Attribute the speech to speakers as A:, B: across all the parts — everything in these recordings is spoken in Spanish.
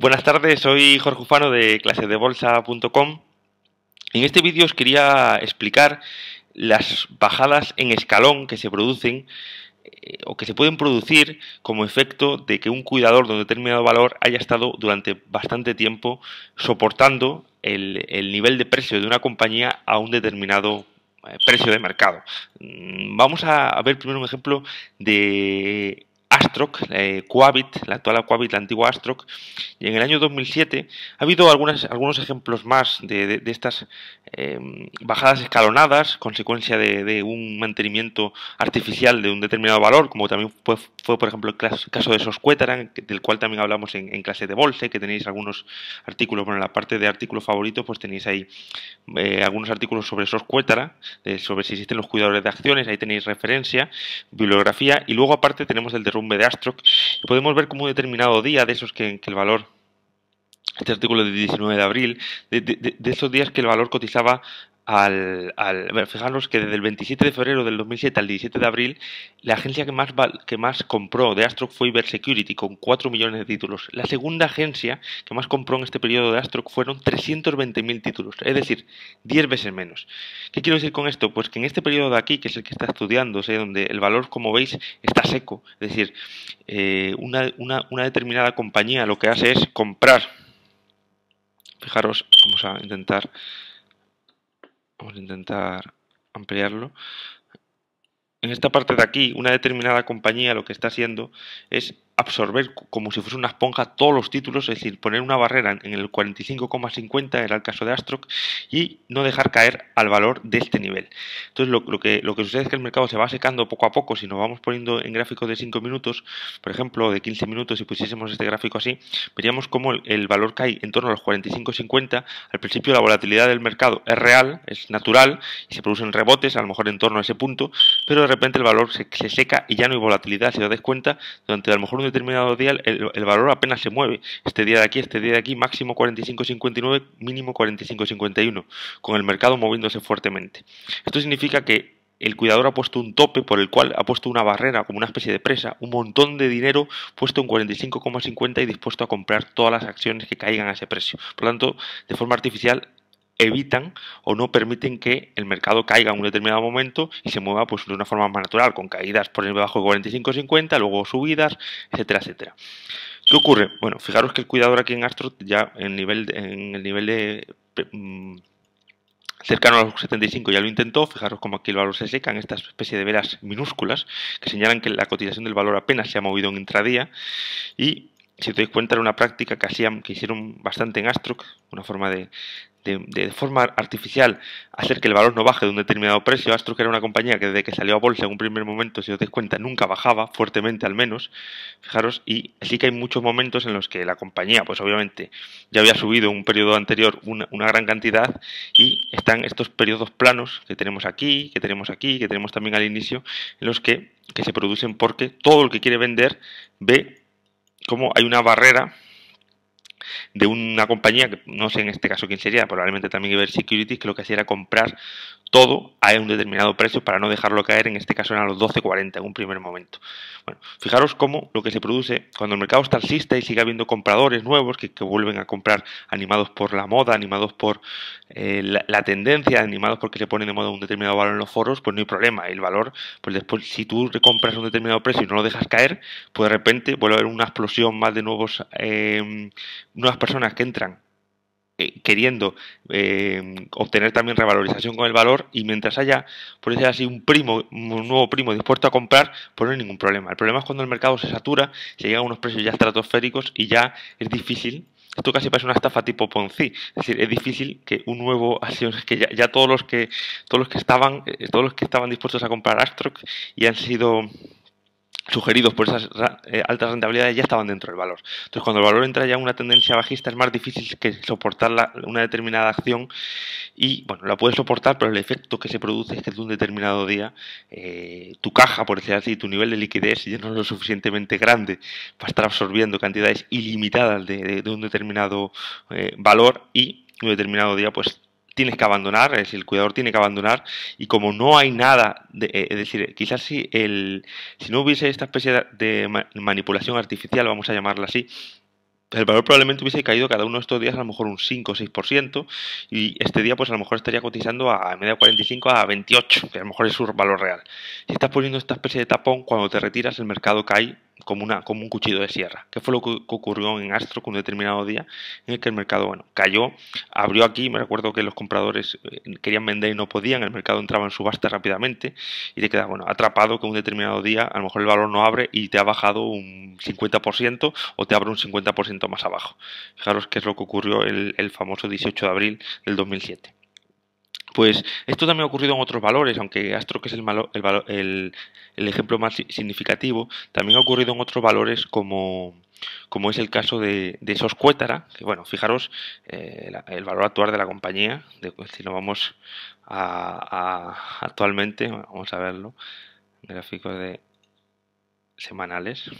A: Buenas tardes, soy Jorge Ufano de clasedebolsa.com. En este vídeo os quería explicar las bajadas en escalón que se producen o que se pueden producir como efecto de que un cuidador de un determinado valor haya estado durante bastante tiempo soportando el nivel de precio de una compañía a un determinado precio de mercado. Vamos a ver primero un ejemplo de Astroc, Quabit, la actual Quabit, la antigua Astroc, y en el año 2007 ha habido algunos ejemplos más de estas bajadas escalonadas, consecuencia de un mantenimiento artificial de un determinado valor, como también fue por ejemplo, el caso de Sosqueteran, del cual también hablamos en clase de bolsa, que tenéis algunos artículos, bueno, en la parte de artículos favoritos, pues tenéis ahí algunos artículos sobre Sosqueteran, sobre si existen los cuidadores de acciones, ahí tenéis referencia, bibliografía, y luego aparte tenemos el derrumbe de Astroc, y podemos ver cómo un determinado día de esos que el valor, este artículo del 19 de abril, de esos días que el valor cotizaba fijaros que desde el 27 de febrero del 2007 al 17 de abril, la agencia que más compró de Astroc fue Ibersecurity, con 4 millones de títulos. La segunda agencia que más compró en este periodo de Astroc fueron 320.000 títulos, es decir, 10 veces menos. ¿Qué quiero decir con esto? Pues que en este periodo de aquí, que es el que está estudiándose, donde el valor, como veis, está seco, es decir, una determinada compañía lo que hace es comprar. Fijaros, vamos a intentar ampliarlo. En esta parte de aquí, una determinada compañía lo que está haciendo es absorber como si fuese una esponja todos los títulos, es decir, poner una barrera en el 45,50, era el caso de Astroc, y no dejar caer al valor de este nivel. Entonces lo que sucede es que el mercado se va secando poco a poco. Si nos vamos poniendo en gráficos de 5 minutos, por ejemplo, de 15 minutos, si pusiésemos este gráfico así, veríamos cómo el valor cae en torno a los 45,50. Al principio la volatilidad del mercado es real, es natural, y se producen rebotes, a lo mejor en torno a ese punto, pero de repente el valor se seca y ya no hay volatilidad. Si os dais cuenta, durante a lo mejor un determinado día el valor apenas se mueve. Este día de aquí, máximo 45,59, mínimo 45,51, con el mercado moviéndose fuertemente. Esto significa que el cuidador ha puesto un tope por el cual ha puesto una barrera, como una especie de presa, un montón de dinero puesto en 45,50 y dispuesto a comprar todas las acciones que caigan a ese precio. Por lo tanto, de forma artificial, evitan o no permiten que el mercado caiga en un determinado momento y se mueva pues de una forma más natural, con caídas por debajo de 45,50, luego subidas, etcétera, etcétera. ¿Qué ocurre? Bueno, fijaros que el cuidador aquí en Astroc ya en el nivel de cercano a los 75 ya lo intentó. Fijaros como aquí el valor se seca en esta especie de velas minúsculas que señalan que la cotización del valor apenas se ha movido en intradía. Y si os dais cuenta, era una práctica que hicieron bastante en Astroc, una forma de forma artificial hacer que el valor no baje de un determinado precio. Astroc era una compañía que desde que salió a bolsa en un primer momento, si os dais cuenta, nunca bajaba, fuertemente al menos. Fijaros, y sí que hay muchos momentos en los que la compañía, pues obviamente, ya había subido en un periodo anterior una gran cantidad, y están estos periodos planos que tenemos aquí, que tenemos también al inicio, en los que se producen porque todo el que quiere vender ve cómo hay una barrera de una compañía, que no sé en este caso quién sería, probablemente también Ibersecurity, que lo que hacía era comprar todo a un determinado precio para no dejarlo caer. En este caso eran los 12,40 en un primer momento. Bueno, fijaros cómo lo que se produce cuando el mercado está alcista y sigue habiendo compradores nuevos que vuelven a comprar animados por la moda, animados por la tendencia, animados porque se pone de moda un determinado valor en los foros, pues no hay problema. El valor, pues después, si tú recompras un determinado precio y no lo dejas caer, pues de repente vuelve a haber una explosión más de nuevas personas que entran queriendo obtener también revalorización con el valor, y mientras haya, por decir así, un nuevo primo dispuesto a comprar, pues no hay ningún problema. El problema es cuando el mercado se satura, se llega a unos precios ya estratosféricos y ya es difícil. Esto casi parece una estafa tipo Ponzi, es decir, es difícil que un nuevo acción, que ya todos los que estaban dispuestos a comprar Astroc y han sido sugeridos por esas altas rentabilidades ya estaban dentro del valor. Entonces, cuando el valor entra ya en una tendencia bajista, es más difícil que soportar una determinada acción, y bueno, la puedes soportar, pero el efecto que se produce es que de un determinado día tu caja, por decir así, tu nivel de liquidez ya no es lo suficientemente grande para estar absorbiendo cantidades ilimitadas de un determinado valor, y un determinado día pues tienes que abandonar, es decir, el cuidador tiene que abandonar, y como no hay nada, es decir, quizás si no hubiese esta especie de manipulación artificial, vamos a llamarla así, el valor probablemente hubiese caído cada uno de estos días a lo mejor un 5 o 6%, y este día pues a lo mejor estaría cotizando a media 45 a 28, que a lo mejor es su valor real. Si estás poniendo esta especie de tapón, cuando te retiras el mercado cae como un cuchillo de sierra, que fue lo que ocurrió en Astro con un determinado día en el que el mercado, bueno, cayó, abrió aquí, me recuerdo que los compradores querían vender y no podían, el mercado entraba en subasta rápidamente y te quedas, bueno, atrapado que un determinado día a lo mejor el valor no abre y te ha bajado un 50% o te abre un 50% más abajo. Fijaros qué es lo que ocurrió el famoso 18 de abril del 2007. Pues esto también ha ocurrido en otros valores, aunque Astro, que es el ejemplo más significativo, también ha ocurrido en otros valores como es el caso de Soscuétara, que bueno, fijaros el valor actual de la compañía, si lo vamos actualmente, vamos a verlo, gráficos de semanales.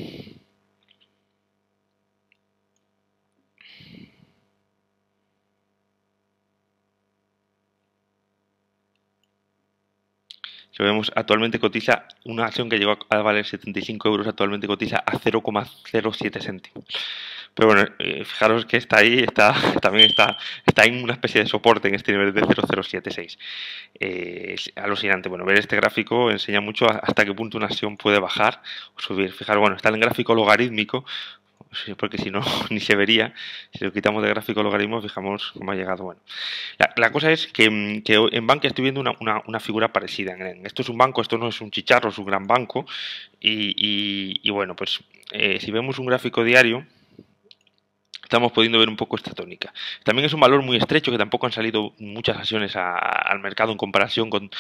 A: Si vemos, actualmente cotiza una acción que llegó a valer 75 euros, actualmente cotiza a 0,07 céntimos. Pero bueno, fijaros que está ahí, también está en una especie de soporte en este nivel de 0,076. Es alucinante. Bueno, ver este gráfico enseña mucho hasta qué punto una acción puede bajar o subir. Fijaros, bueno, está en el gráfico logarítmico, porque si no ni se vería. Si lo quitamos de gráfico logaritmo, fijamos cómo ha llegado. Bueno, la cosa es que en Bankia estoy viendo una figura parecida. Esto es un banco, esto no es un chicharro, es un gran banco. Y bueno, pues si vemos un gráfico diario, estamos pudiendo ver un poco esta tónica. También es un valor muy estrecho, que tampoco han salido muchas acciones al mercado en comparación con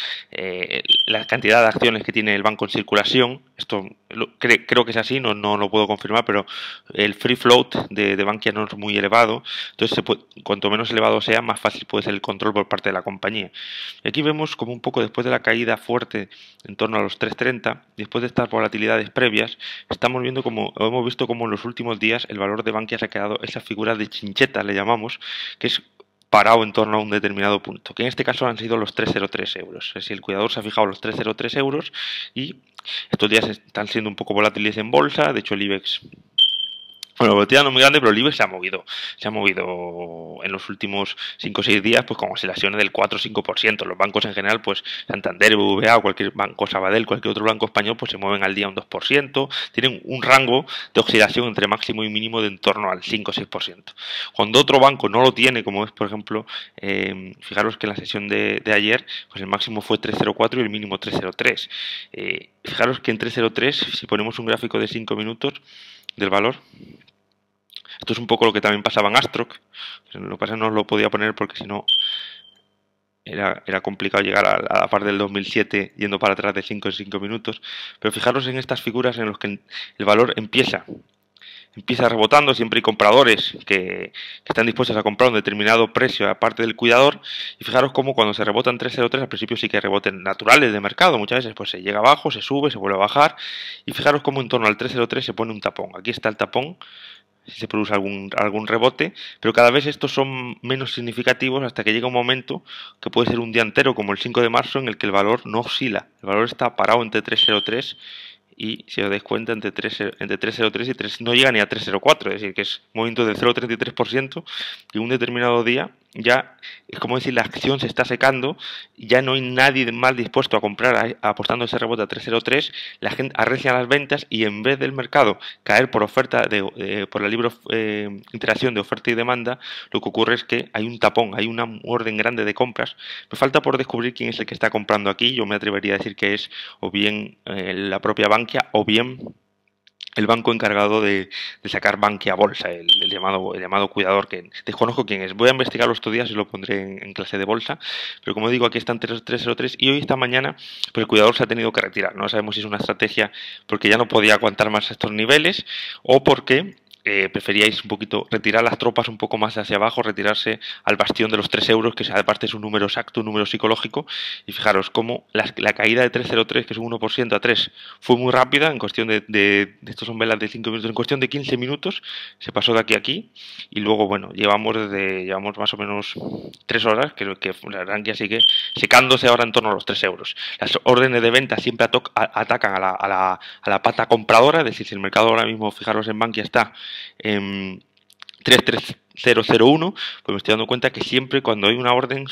A: la cantidad de acciones que tiene el banco en circulación. Esto creo que es así, no lo puedo confirmar, pero el free float de Bankia no es muy elevado, entonces cuanto menos elevado sea, más fácil puede ser el control por parte de la compañía. Y aquí vemos como un poco después de la caída fuerte en torno a los 3,30, después de estas volatilidades previas, hemos visto como en los últimos días el valor de Bankia se ha quedado esa figura de chincheta, le llamamos, que es parado en torno a un determinado punto, que en este caso han sido los 3,03 euros. Es decir, el cuidador se ha fijado los 3,03 euros y estos días están siendo un poco volátiles en bolsa. De hecho, el IBEX, bueno, la volatilidad no es muy grande, pero el IBEX se ha movido en los últimos 5 o 6 días, pues con oscilaciones del 4 o 5%. Los bancos en general, pues Santander, BBVA o cualquier banco, Sabadell, cualquier otro banco español, pues se mueven al día un 2%. Tienen un rango de oscilación entre máximo y mínimo de en torno al 5 o 6%. Cuando otro banco no lo tiene, como es por ejemplo, fijaros que en la sesión de ayer, pues el máximo fue 3,04 y el mínimo 3,03. Fijaros que en 3,03, si ponemos un gráfico de 5 minutos del valor, esto es un poco lo que también pasaba en Astroc. Lo que pasa es que no os lo podía poner porque si no era complicado llegar a la par del 2007 yendo para atrás de 5 en 5 minutos. Pero fijaros en estas figuras en las que el valor empieza rebotando, siempre hay compradores que están dispuestos a comprar un determinado precio aparte del cuidador, y fijaros cómo cuando se rebotan 3,03 al principio sí que hay rebotes naturales de mercado, muchas veces pues se llega abajo, se sube, se vuelve a bajar, y fijaros cómo en torno al 3,03 se pone un tapón. Aquí está el tapón, si se produce algún rebote, pero cada vez estos son menos significativos hasta que llega un momento, que puede ser un día entero como el 5 de marzo, en el que el valor no oscila, el valor está parado entre 3,03 y, si os dais cuenta, entre 3,03 y 3, no llega ni a 3,04, es decir, que es un movimiento del 0,33%, y un determinado día ya es como decir, la acción se está secando, ya no hay nadie más dispuesto a comprar apostando ese rebote a 3,03, la gente arrecia las ventas y en vez del mercado caer por oferta por la libre interacción de oferta y demanda, lo que ocurre es que hay un tapón, hay una orden grande de compras. Me falta por descubrir quién es el que está comprando aquí. Yo me atrevería a decir que es o bien la propia Bankia o bien el banco encargado de sacar Bankia a bolsa, el llamado cuidador, que desconozco quién es. Voy a investigarlo estos días y lo pondré en clase de bolsa, pero como digo, aquí están 3,03 y hoy, esta mañana, pues el cuidador se ha tenido que retirar. No sabemos si es una estrategia porque ya no podía aguantar más estos niveles o porque preferíais un poquito retirar las tropas un poco más hacia abajo, retirarse al bastión de los 3 euros, que aparte es un número exacto, un número psicológico, y fijaros cómo la caída de 3,03, que es un 1% a 3, fue muy rápida, en cuestión estos son velas de 5 minutos, en cuestión de 15 minutos se pasó de aquí a aquí, y luego, bueno, llevamos más o menos 3 horas, que la verdad que sigue secándose ahora en torno a los 3 euros. Las órdenes de venta siempre atacan a la pata compradora, es decir, si el mercado ahora mismo, fijaros en Bankia, está 33001, pues me estoy dando cuenta que siempre cuando hay una orden,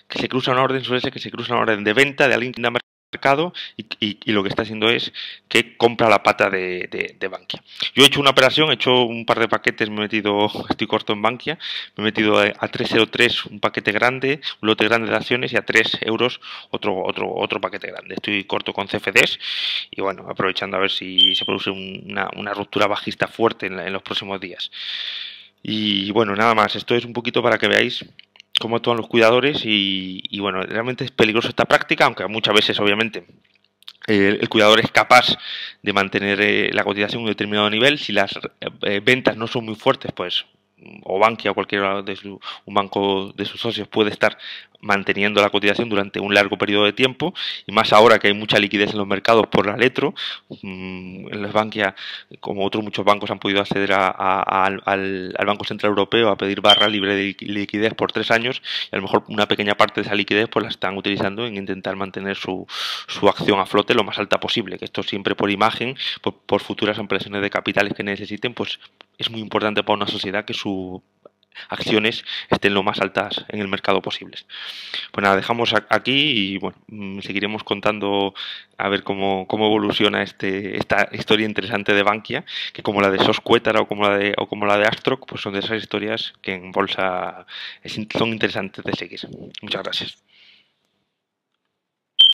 A: que se cruza una orden, suele ser que se cruza una orden de venta de alguien que anda mercado y lo que está haciendo es que compra la pata de Bankia. Yo he hecho una operación, he hecho un par de paquetes, me he metido, estoy corto en Bankia, me he metido a 303 un paquete grande, un lote grande de acciones y a 3 euros otro paquete grande. Estoy corto con CFDs y bueno, aprovechando a ver si se produce una ruptura bajista fuerte en los próximos días. Y bueno, nada más, esto es un poquito para que veáis cómo actúan los cuidadores y bueno, realmente es peligroso esta práctica, aunque muchas veces obviamente el cuidador es capaz de mantener la cotización a un determinado nivel. Si las ventas no son muy fuertes, pues o Bankia o cualquiera de un banco de sus socios puede estar manteniendo la cotización durante un largo periodo de tiempo, y más ahora que hay mucha liquidez en los mercados por la Eletro. En las Bankia, como otros muchos bancos, han podido acceder al Banco Central Europeo a pedir barra libre de liquidez por 3 años, y a lo mejor una pequeña parte de esa liquidez pues la están utilizando en intentar mantener su acción a flote lo más alta posible, que esto siempre por imagen, por futuras ampliaciones de capitales que necesiten, pues es muy importante para una sociedad que sus acciones estén lo más altas en el mercado posibles. Pues nada, dejamos aquí y bueno, seguiremos contando a ver cómo evoluciona esta historia interesante de Bankia, que como la de Sosquetara o como la de Astroc, pues son de esas historias que en bolsa son interesantes de seguir. Muchas gracias.